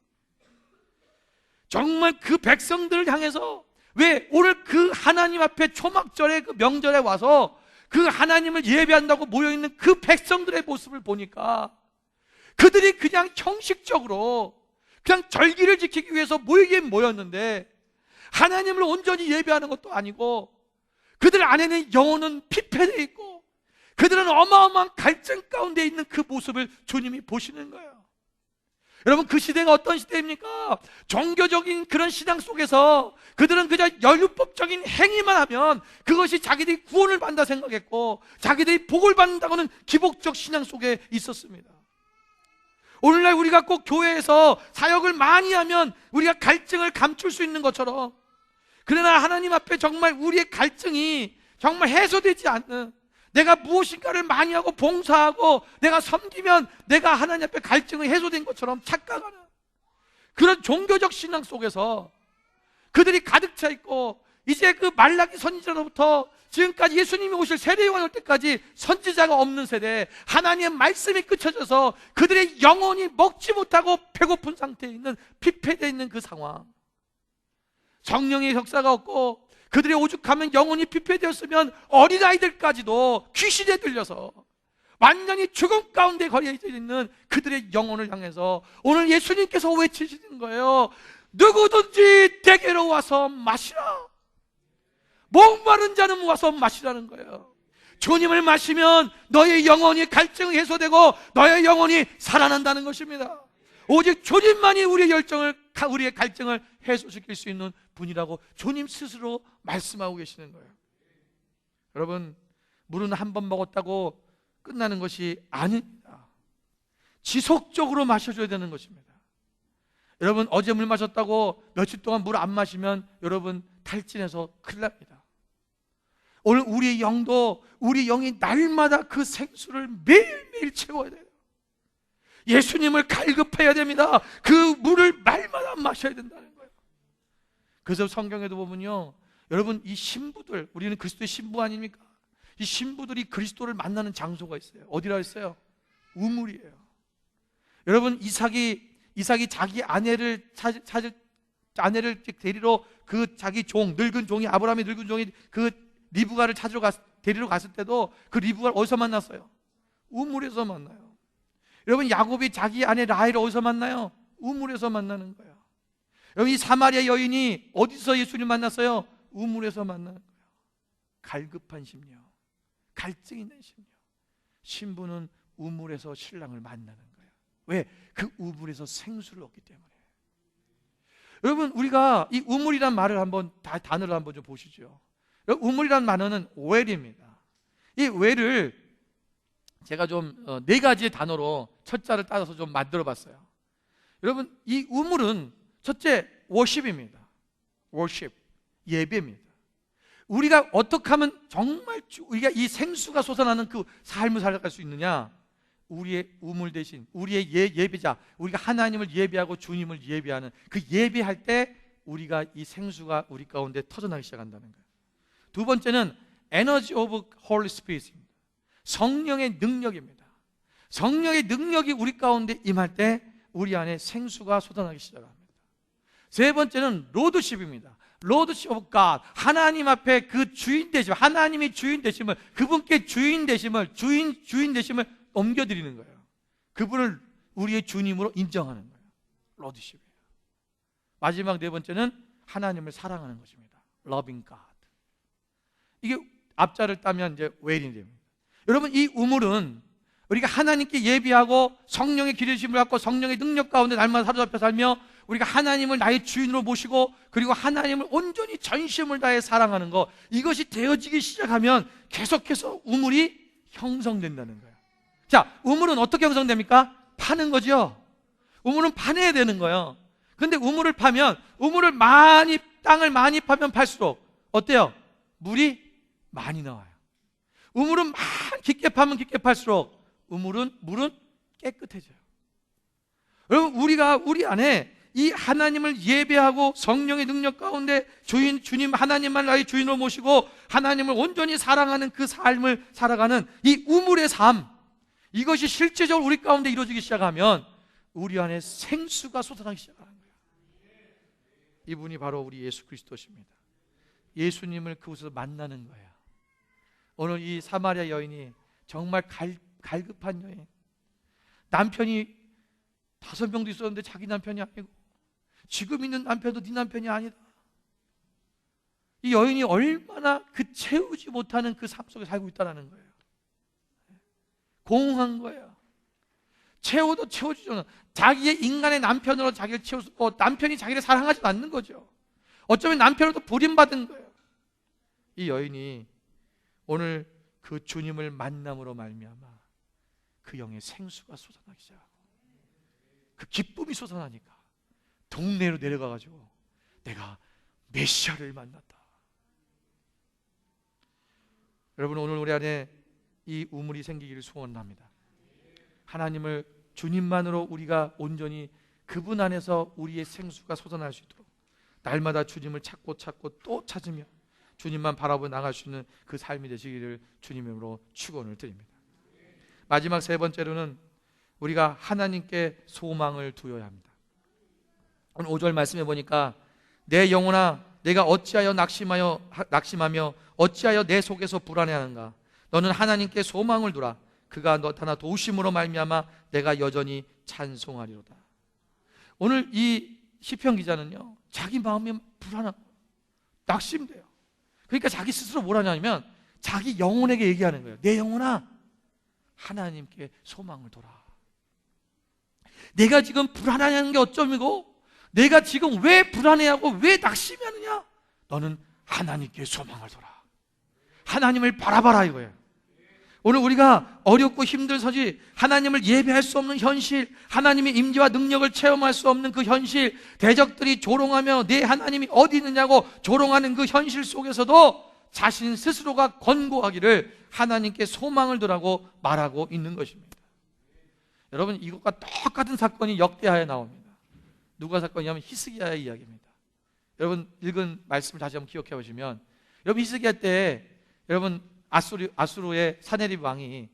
정말 그 백성들을 향해서, 왜 오늘 그 하나님 앞에 초막절에 그 명절에 와서 그 하나님을 예배한다고 모여있는 그 백성들의 모습을 보니까 그들이 그냥 형식적으로 그냥 절기를 지키기 위해서 모이긴 모였는데 하나님을 온전히 예배하는 것도 아니고, 그들 안에는 영혼은 피폐되어 있고 그들은 어마어마한 갈증 가운데 있는 그 모습을 주님이 보시는 거예요. 여러분, 그 시대가 어떤 시대입니까? 종교적인 그런 신앙 속에서 그들은 그저 율법적인 행위만 하면 그것이 자기들이 구원을 받는다 생각했고, 자기들이 복을 받는다고는 기복적 신앙 속에 있었습니다. 오늘날 우리가 꼭 교회에서 사역을 많이 하면 우리가 갈증을 감출 수 있는 것처럼, 그러나 하나님 앞에 정말 우리의 갈증이 정말 해소되지 않는, 내가 무엇인가를 많이 하고 봉사하고 내가 섬기면 내가 하나님 앞에 갈증이 해소된 것처럼 착각하는 그런 종교적 신앙 속에서 그들이 가득 차 있고, 이제 그 말라기 선지자로부터 지금까지 예수님이 오실 세례요한 올 때까지 선지자가 없는 세대, 하나님의 말씀이 끊어져서 그들의 영혼이 먹지 못하고 배고픈 상태에 있는, 피폐되어 있는 그 상황, 성령의 역사가 없고 그들의 오죽하면 영혼이 피폐되었으면 어린아이들까지도 귀신에 들려서 완전히 죽음 가운데 걸려져 있는 그들의 영혼을 향해서 오늘 예수님께서 외치시는 거예요. 누구든지 내게로 와서 마시라. 목마른 자는 와서 마시라는 거예요. 주님을 마시면 너의 영혼이 갈증이 해소되고 너의 영혼이 살아난다는 것입니다. 오직 주님만이 우리의 갈증을 해소시킬 수 있는 분이라고 주님 스스로 말씀하고 계시는 거예요. 여러분, 물은 한 번 먹었다고 끝나는 것이 아닙니다. 지속적으로 마셔줘야 되는 것입니다. 여러분, 어제 물 마셨다고 며칠 동안 물 안 마시면 여러분 탈진해서 큰일 납니다. 오늘 우리의 영도, 우리 영이 날마다 그 생수를 매일매일 채워야 돼요. 예수님을 갈급해야 됩니다. 그 물을 날마다 마셔야 된다는 거예요. 그래서 성경에도 보면요, 여러분, 이 신부들, 우리는 그리스도의 신부 아닙니까? 이 신부들이 그리스도를 만나는 장소가 있어요. 어디라 했어요? 우물이에요. 여러분, 이삭이 자기 아내를 데리러 그 자기 종, 늙은 종이, 아브라함의 늙은 종이 그 리브가를 데리러 갔을 때도 그 리브가를 어디서 만났어요? 우물에서 만나요. 여러분, 야곱이 자기 아내 라헬을 어디서 만나요? 우물에서 만나는 거예요. 여러분, 이 사마리아 여인이 어디서 예수님 만났어요? 우물에서 만나는 거예요. 갈급한 심령, 갈증 있는 심령. 신부는 우물에서 신랑을 만나는 거예요. 왜? 그 우물에서 생수를 얻기 때문에. 여러분, 우리가 이 우물이란 말을 단어를 한번 좀 보시죠. 우물이란 단어는 웰입니다. 이 웰을 제가 좀 네 가지의 단어로 첫자를 따서 좀 만들어 봤어요. 여러분, 이 우물은 첫째, 워십입니다. 워십, 예배입니다. 우리가 어떻게 하면 정말 우리가 이 생수가 솟아나는 그 삶을 살아갈 수 있느냐? 우리의 우물 대신 우리의 예배자, 우리가 하나님을 예배하고 주님을 예배하는 그 예배할 때 우리가 이 생수가 우리 가운데 터져나기 시작한다는 거예요. 두 번째는 에너지 오브 홀리 스피릿입니다. 성령의 능력입니다. 성령의 능력이 우리 가운데 임할 때 우리 안에 생수가 솟아나기 시작합니다. 세 번째는 로드십입니다. 로드십 오브 갓, 하나님 앞에 그 주인 되심, 하나님이 주인 되심을, 그분께 주인 되심을 넘겨드리는 거예요. 그분을 우리의 주님으로 인정하는 거예요. 로드십이에요. 마지막 네 번째는 하나님을 사랑하는 것입니다. Loving God. 이게 앞자를 따면 이제 웰이 됩니다. 여러분, 이 우물은 우리가 하나님께 예비하고 성령의 기르심을 갖고 성령의 능력 가운데 날마다 사로잡혀 살며 우리가 하나님을 나의 주인으로 모시고 그리고 하나님을 온전히 전심을 다해 사랑하는 것, 이것이 되어지기 시작하면 계속해서 우물이 형성된다는 거예요. 자, 우물은 어떻게 형성됩니까? 파는 거죠. 우물은 파내야 되는 거예요. 근데 우물을 파면 땅을 많이 파면 팔수록 어때요? 물이 많이 나와요. 우물은 깊게 파면 깊게 팔수록 물은 깨끗해져요. 여러분, 우리 안에 이 하나님을 예배하고 성령의 능력 가운데 주님 하나님만 나의 주인으로 모시고 하나님을 온전히 사랑하는 그 삶을 살아가는 이 우물의 삶, 이것이 실제적으로 우리 가운데 이루어지기 시작하면 우리 안에 생수가 솟아나기 시작하는 거예요. 이분이 바로 우리 예수 그리스도십니다. 예수님을 그곳에서 만나는 거예요. 오늘 이 사마리아 여인이 정말 갈급한 여인, 남편이 5명도 있었는데 자기 남편이 아니고 지금 있는 남편도 네 남편이 아니다. 이 여인이 얼마나 그 채우지 못하는 그 삶 속에 살고 있다는 거예요. 공허한 거예요. 채워도 채워지지 않아. 자기의 인간의 남편으로 자기를 채우고 남편이 자기를 사랑하지 않는 거죠. 어쩌면 남편으로도 버림받은 거예요. 이 여인이 오늘 그 주님을 만남으로 말미암아 그 영의 생수가 솟아나기 시작하고 그 기쁨이 솟아나니까 동네로 내려가가지고 내가 메시아를 만났다. 여러분, 오늘 우리 안에 이 우물이 생기기를 소원합니다. 하나님을 주님만으로 우리가 온전히 그분 안에서 우리의 생수가 솟아날 수 있도록 날마다 주님을 찾고 또 찾으며 주님만 바라보며 나갈 수 있는 그 삶이 되시기를 주님으로 축원을 드립니다. 마지막 세 번째로는 우리가 하나님께 소망을 두어야 합니다. 오늘 5절 말씀해 보니까 내 영혼아 내가 어찌하여 낙심하며 어찌하여 내 속에서 불안해하는가. 너는 하나님께 소망을 두라. 그가 나타나 도우심으로 말미암아 내가 여전히 찬송하리로다. 오늘 이 시편 기자는요, 자기 마음이 불안하고 낙심돼요. 그러니까 자기 스스로 뭘 하냐면 자기 영혼에게 얘기하는 거예요. 내 영혼아 하나님께 소망을 둬라. 내가 지금 불안해하는 게 어쩌미고 내가 지금 왜 불안해하고 왜 낙심하느냐? 너는 하나님께 소망을 둬라. 하나님을 바라봐라 이거예요. 오늘 우리가 어렵고 힘들서지 하나님을 예배할 수 없는 현실, 하나님의 임재와 능력을 체험할 수 없는 그 현실, 대적들이 조롱하며 내 하나님이 어디 있느냐고 조롱하는 그 현실 속에서도 자신 스스로가 권고하기를 하나님께 소망을 두라고 말하고 있는 것입니다. 여러분, 이것과 똑같은 사건이 역대하에 나옵니다. 누가 사건이냐면 히스기야의 이야기입니다. 여러분, 읽은 말씀을 다시 한번 기억해 보시면, 여러분 히스기야 때 여러분 아수르의 사네립 왕이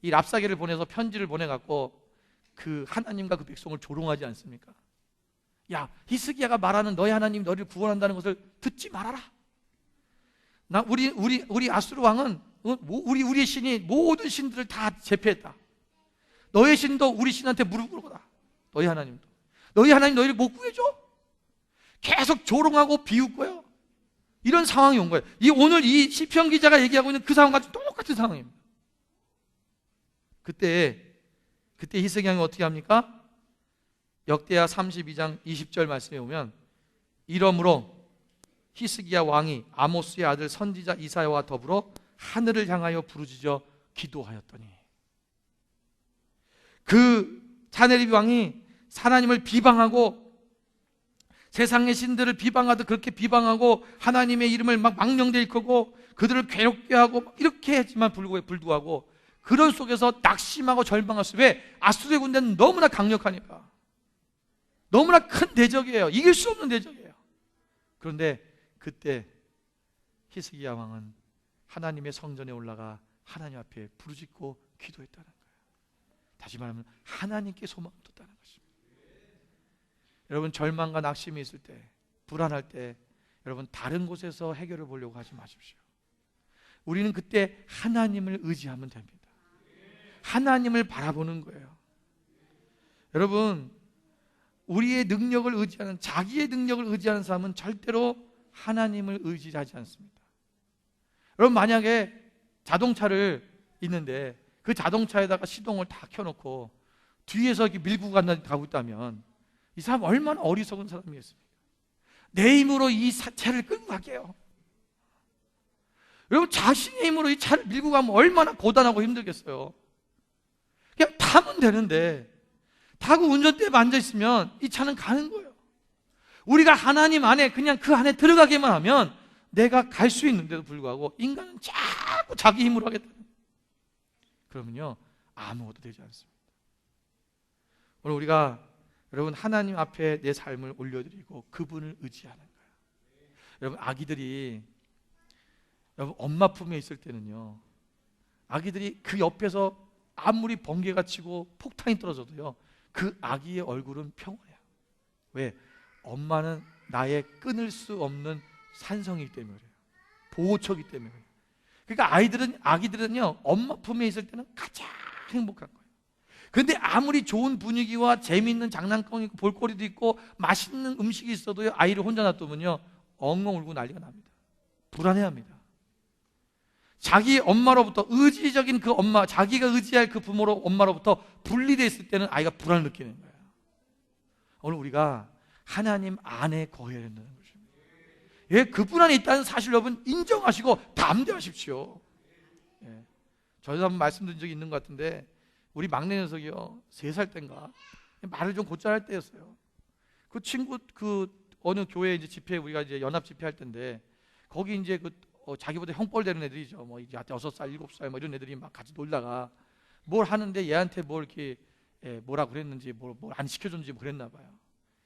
이 랍사게를 보내서 편지를 보내갖고 그 하나님과 그 백성을 조롱하지 않습니까? 야, 히스기야가 말하는 너희 하나님이 너를 구원한다는 것을 듣지 말아라. 우리 아수르 왕은 우리의 신이 모든 신들을 다 제패했다. 너의 신도 우리 신한테 무릎 꿇어라. 너희 하나님도. 너희 하나님 너희를 못 구해줘? 계속 조롱하고 비웃고요. 이런 상황이 온 거예요. 오늘 이 시편 기자가 얘기하고 있는 그 상황과 똑같은 상황입니다. 그때 히스기야는 어떻게 합니까? 역대하 32장 20절 말씀에 보면 이러므로 히스기야 왕이 아모스의 아들 선지자 이사야와 더불어 하늘을 향하여 부르짖어 기도하였더니, 그 사네립 왕이 하나님을 비방하고 세상의 신들을 비방하듯 그렇게 비방하고 하나님의 이름을 막 망령되이 일컫고 그들을 괴롭게 하고 이렇게 했지만 불구하고 그런 속에서 낙심하고 절망했어요. 왜? 아수르의 군대는 너무나 강력하니까. 너무나 큰 대적이에요. 이길 수 없는 대적이에요. 그런데 그때 히스기야 왕은 하나님의 성전에 올라가 하나님 앞에 부르짖고 기도했다는 거예요. 다시 말하면 하나님께 소망을 뒀다는 것입니다. 여러분, 절망과 낙심이 있을 때, 불안할 때 여러분 다른 곳에서 해결을 보려고 하지 마십시오. 우리는 그때 하나님을 의지하면 됩니다. 하나님을 바라보는 거예요. 여러분, 우리의 능력을 의지하는, 자기의 능력을 의지하는 사람은 절대로 하나님을 의지하지 않습니다. 여러분, 만약에 자동차를 있는데 그 자동차에다가 시동을 다 켜놓고 뒤에서 이렇게 밀고 가고 있다면 이 사람 얼마나 어리석은 사람이겠습니까? 내 힘으로 이 차를 끌고 갈게요. 여러분, 자신의 힘으로 이 차를 밀고 가면 얼마나 고단하고 힘들겠어요. 그냥 타면 되는데 타고 운전대에 앉아있으면 이 차는 가는 거예요. 우리가 하나님 안에 그냥 그 안에 들어가기만 하면 내가 갈 수 있는데도 불구하고 인간은 자꾸 자기 힘으로 하겠다. 그러면요 아무것도 되지 않습니다. 오늘 우리가 여러분 하나님 앞에 내 삶을 올려드리고 그분을 의지하는 거예요. 여러분 아기들이 여러분 엄마 품에 있을 때는요 아기들이 그 옆에서 아무리 번개가 치고 폭탄이 떨어져도요 그 아기의 얼굴은 평온해요. 왜? 엄마는 나의 끊을 수 없는 산성이기 때문에 그래요. 보호처이기 때문에 그래요. 그러니까 아기들은요 엄마 품에 있을 때는 가장 행복한 거예요. 그런데 아무리 좋은 분위기와 재미있는 장난감이 있고 볼거리도 있고 맛있는 음식이 있어도요 아이를 혼자 놔두면요 엉엉 울고 난리가 납니다. 불안해합니다. 자기 엄마로부터 의지적인 그 엄마, 자기가 의지할 그 부모로 엄마로부터 분리되어 있을 때는 아이가 불안을 느끼는 거예요. 오늘 우리가 하나님 안에 거해야 된다는 것입니다. 예, 그분 안에 있다는 사실 여러분 인정하시고 담대하십시오. 예, 저도 한번 말씀드린 적이 있는 것 같은데 우리 막내 녀석이요 3살 때인가 말을 좀 곧잘 할 때였어요. 그 친구 그 어느 교회 이제 집회 우리가 이제 연합 집회 할 때인데 거기 이제 그 자기보다 형벌 되는 애들이죠. 뭐 이제 6살, 7살 뭐 이런 애들이 막 같이 놀다가 뭘 하는데 얘한테 뭘 이렇게 뭐라 그랬는지 뭘 안 시켜줬는지 뭐 그랬나 봐요.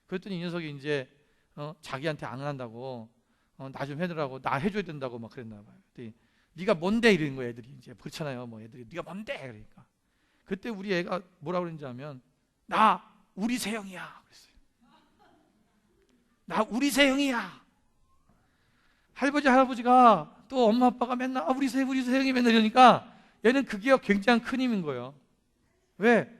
그랬더니 이 녀석이 이제 자기한테 안 한다고 나 좀 해주라고 나 해줘야 된다고 막 그랬나 봐요. 그랬더니 네가 뭔데 이러는 거야 애들이 이제 그렇잖아요. 뭐 애들이 네가 뭔데 그러니까 그때 우리 애가 뭐라 그랬는지 하면 나 우리 세영이야 그랬어요. 나 우리 세영이야. 할아버지 할아버지가 또 엄마 아빠가 맨날 우리 세영이 맨날 이러니까 얘는 그게 굉장히 큰 힘인 거예요. 왜?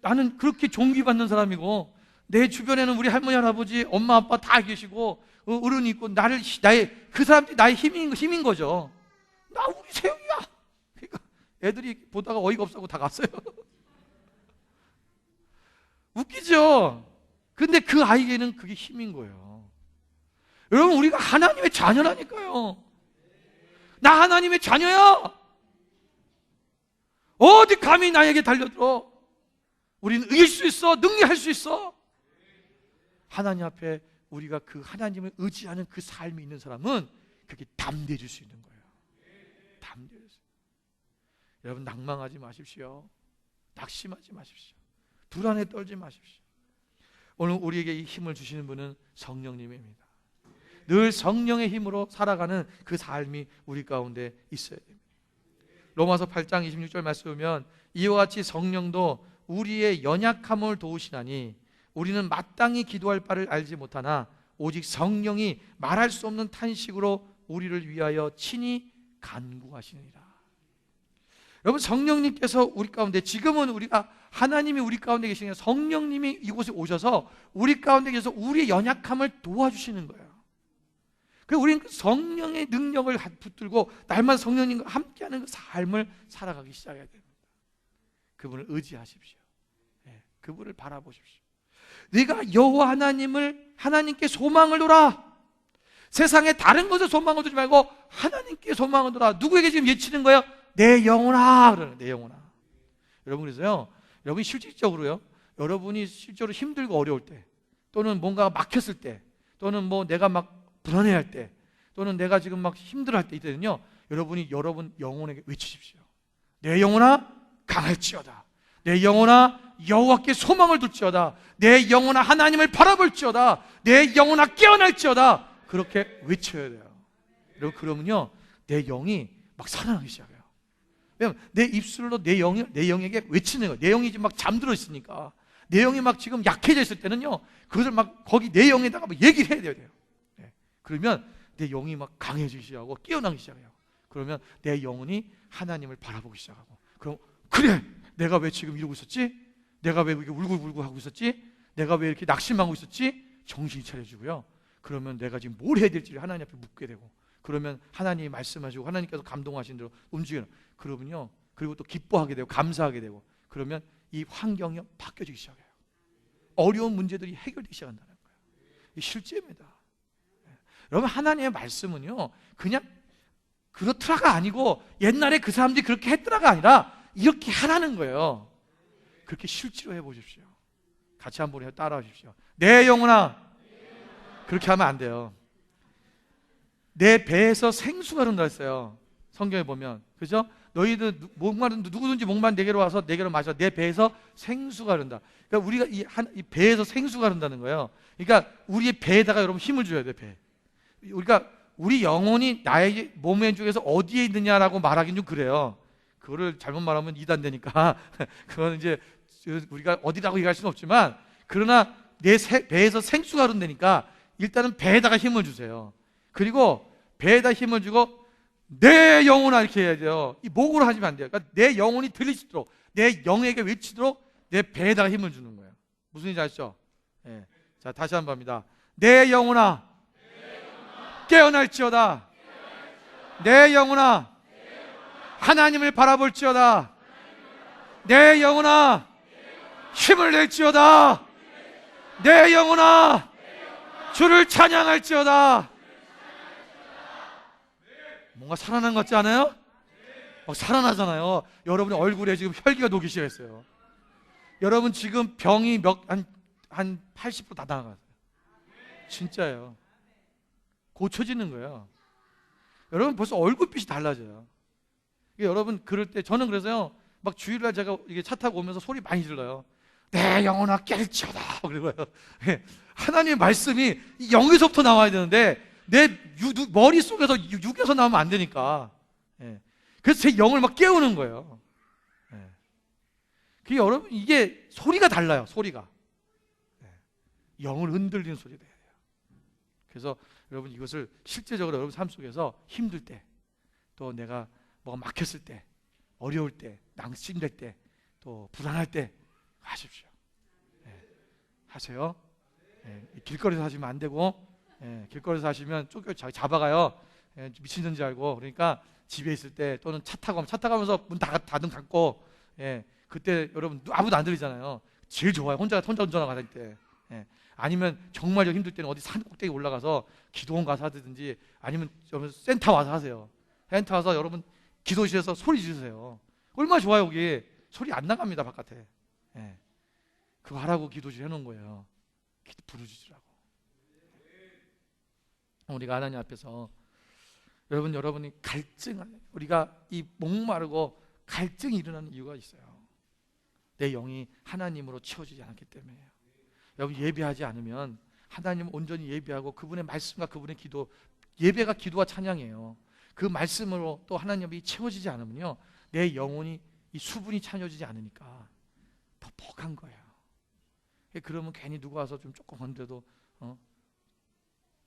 나는 그렇게 존귀받는 사람이고 내 주변에는 우리 할머니 할아버지 엄마 아빠 다 계시고 어른이 있고 그 사람들이 나의 힘인 거죠. 나 우리 세영이야. 그러니까 애들이 보다가 어이가 없어서 다 갔어요. 웃기죠? 근데 그 아이에게는 그게 힘인 거예요. 여러분 우리가 하나님의 자녀라니까요. 나 하나님의 자녀야. 어디 감히 나에게 달려들어. 우리는 이길 수 있어. 능리할 수 있어. 하나님 앞에 우리가 그 하나님을 의지하는 그 삶이 있는 사람은 그렇게 담대해질 수 있는 거예요. 담대해질 수. 여러분 낭망하지 마십시오. 낙심하지 마십시오. 불안에 떨지 마십시오. 오늘 우리에게 이 힘을 주시는 분은 성령님입니다. 늘 성령의 힘으로 살아가는 그 삶이 우리 가운데 있어야 됩니다. 로마서 8장 26절 말씀 보면 이와 같이 성령도 우리의 연약함을 도우시나니 우리는 마땅히 기도할 바를 알지 못하나 오직 성령이 말할 수 없는 탄식으로 우리를 위하여 친히 간구하시느니라. 여러분 성령님께서 우리 가운데 지금은 우리가 하나님이 우리 가운데 계시는 성령님이 이곳에 오셔서 우리 가운데 계셔서 우리의 연약함을 도와주시는 거예요. 그래서 우리는 성령의 능력을 붙들고 날마다 성령님과 함께하는 그 삶을 살아가기 시작해야 됩니다. 그분을 의지하십시오. 네, 그분을 바라보십시오. 네가 여호와 하나님께 소망을 둬라. 세상에 다른 것에 소망을 두지 말고 하나님께 소망을 둬라. 누구에게 지금 외치는 거예요? 내 영혼아. 그러는 내 영혼아. 여러분 그래서요. 여러분이 실질적으로요. 여러분이 실제로 힘들고 어려울 때 또는 뭔가 막혔을 때 또는 뭐 내가 막 불안해할 때 또는 내가 지금 막 힘들어할 때 이때는요 여러분이 여러분 영혼에게 외치십시오. 내 영혼아 강할지어다. 내 영혼아 여호와께 소망을 둘지어다. 내 영혼아 하나님을 바라볼지어다. 내 영혼아 깨어날지어다. 그렇게 외쳐야 돼요. 여러분 그러면요 내 영이 막 살아나기 시작해요. 왜냐면 내 입술로 내 영에게 외치는 거예요. 내 영이 지금 막 잠들어 있으니까 내 영이 막 지금 약해져 있을 때는요 그것을 막 거기 내 영에다가 막 얘기를 해야 돼요. 그러면 내 영이 막 강해지기 시작하고 깨어나기 시작해요. 그러면 내 영혼이 하나님을 바라보기 시작하고 그럼 그래 내가 왜 지금 이러고 있었지? 내가 왜 이렇게 울고 하고 있었지? 내가 왜 이렇게 낙심하고 있었지? 정신이 차려지고요. 그러면 내가 지금 뭘 해야 될지를 하나님 앞에 묻게 되고 그러면 하나님이 말씀하시고 하나님께서 감동하신 대로 움직여요. 그러면요 그리고 또 기뻐하게 되고 감사하게 되고 그러면 이 환경이 바뀌어지기 시작해요. 어려운 문제들이 해결되기 시작한다는 거예요. 이 실제입니다. 여러분 하나님의 말씀은요 그냥 그렇더라가 아니고 옛날에 그 사람들이 그렇게 했더라가 아니라 이렇게 하라는 거예요. 그렇게 실제로 해보십시오. 같이 한번 따라하십시오. 내 영혼아 그렇게 하면 안 돼요. 내 배에서 생수가 흐른다 했어요. 성경에 보면. 그죠? 너희들 누구든지 목마른 내게로 와서 내게로 마셔. 내 배에서 생수가 흐른다. 그러니까 우리가 이 배에서 생수가 흐른다는 거예요. 그러니까 우리의 배에다가 여러분 힘을 줘야 돼, 배. 우리가 우리 영혼이 나의 몸의 중에서 어디에 있느냐라고 말하긴 좀 그래요. 그거를 잘못 말하면 이단되니까 그건 이제 우리가 어디라고 얘기할 수는 없지만, 그러나 내 배에서 생수가 흐른다니까 일단은 배에다가 힘을 주세요. 그리고 배에다 힘을 주고 내 영혼아 이렇게 해야 돼요. 이 목으로 하시면 안 돼요. 그러니까 내 영혼이 들리도록, 내 영에게 외치도록 내 배에다가 힘을 주는 거예요. 무슨 일인지 아시죠? 네. 자, 다시 한번 합니다. 내 영혼아 깨어날지어다. 내 영혼아 하나님을 바라볼지어다. 내 영혼아 힘을 낼지어다. 내 영혼아 주를 찬양할지어다. 뭔가 살아난 것 같지 않아요? 살아나잖아요. 여러분의 얼굴에 지금 혈기가 녹기 시작했어요. 여러분 지금 병이 한 80%다 나아갔어요. 진짜예요. 고쳐지는 거예요. 여러분 벌써 얼굴빛이 달라져요. 여러분 그럴 때 저는 그래서요, 막 주일날 제가 이게 차 타고 오면서 소리 많이 질러요. 내 영혼아 깰지어다. 그리고요, 하나님의 말씀이 영에서부터 나와야 되는데 내 머릿속에서 육에서 나오면 안 되니까. 그래서 제 영을 막 깨우는 거예요. 그 여러분 이게 소리가 달라요. 소리가 영을 흔들리는 소리가 돼요. 그래서 여러분 이것을 실제적으로 여러분 삶 속에서 힘들 때, 또 내가 뭐가 막혔을 때, 어려울 때, 낭심될 때, 또 불안할 때 하십시오. 하세요. 길거리에서 하시면 안 되고, 길거리에서 하시면 쫓겨 잡아가요. 미친 줄 알고. 그러니까 집에 있을 때, 또는 차 타가면서 문 닫음 닫고, 그때 여러분 아무도 안 들리잖아요. 제일 좋아요. 혼자 운전하고 다닐 때. 아니면 정말 힘들 때는 어디 산 꼭대기 올라가서 기도원 가서 하든지, 아니면 여러분 센터 와서 하세요. 센터 와서 여러분 기도실에서 소리 지르세요. 얼마나 좋아요. 거기 소리 안 나갑니다, 바깥에. 그거 하라고 기도실 해놓은 거예요. 부르짖으라고. 우리가 하나님 앞에서 여러분이 우리가 이 목마르고 갈증이 일어나는 이유가 있어요. 내 영이 하나님으로 채워지지 않았기 때문이에요. 여러분 예배하지 않으면, 하나님 온전히 예배하고 그분의 말씀과 그분의 기도, 예배가 기도와 찬양이에요. 그 말씀으로 또 하나님이 채워지지 않으면요, 내 영혼이 이 수분이 차려지지 않으니까 퍽퍽한 거예요. 그러면 괜히 누가 와서 좀 조금 건드려도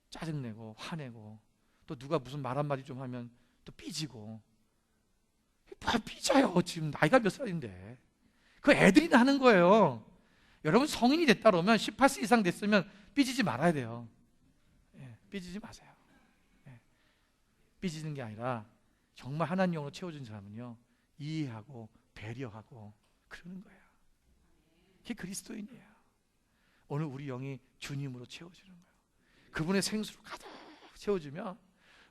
짜증내고 화내고, 또 누가 무슨 말 한마디 좀 하면 또 삐지고. 삐져요. 지금 나이가 몇 살인데. 그 애들이나 하는 거예요. 여러분 성인이 됐다 그러면 18세 이상 됐으면 삐지지 말아야 돼요. 삐지지 마세요. 삐지는 게 아니라 정말 하나님으로 채워준 사람은요, 이해하고 배려하고 그러는 거예요. 그게 그리스도인이에요. 오늘 우리 영이 주님으로 채워지는 거예요. 그분의 생수로 가득 채워지면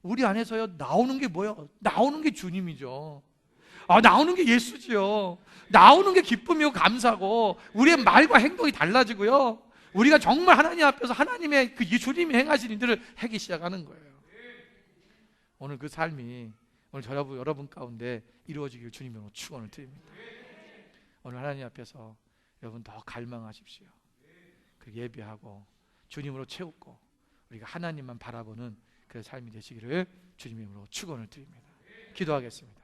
우리 안에서요, 나오는 게 뭐예요? 나오는 게 주님이죠. 나오는 게 예수지요. 나오는 게 기쁨이고 감사고, 우리의 말과 행동이 달라지고요, 우리가 정말 하나님 앞에서 하나님의 그 주님이 행하신 일들을 하기 시작하는 거예요. 오늘 그 삶이 오늘 여러분 가운데 이루어지길 주님으로 축원을 드립니다. 오늘 하나님 앞에서 여러분 더 갈망하십시오. 그 예배하고 주님으로 채우고 우리가 하나님만 바라보는 그 삶이 되시기를 주님의 이름으로 축원을 드립니다. 기도하겠습니다.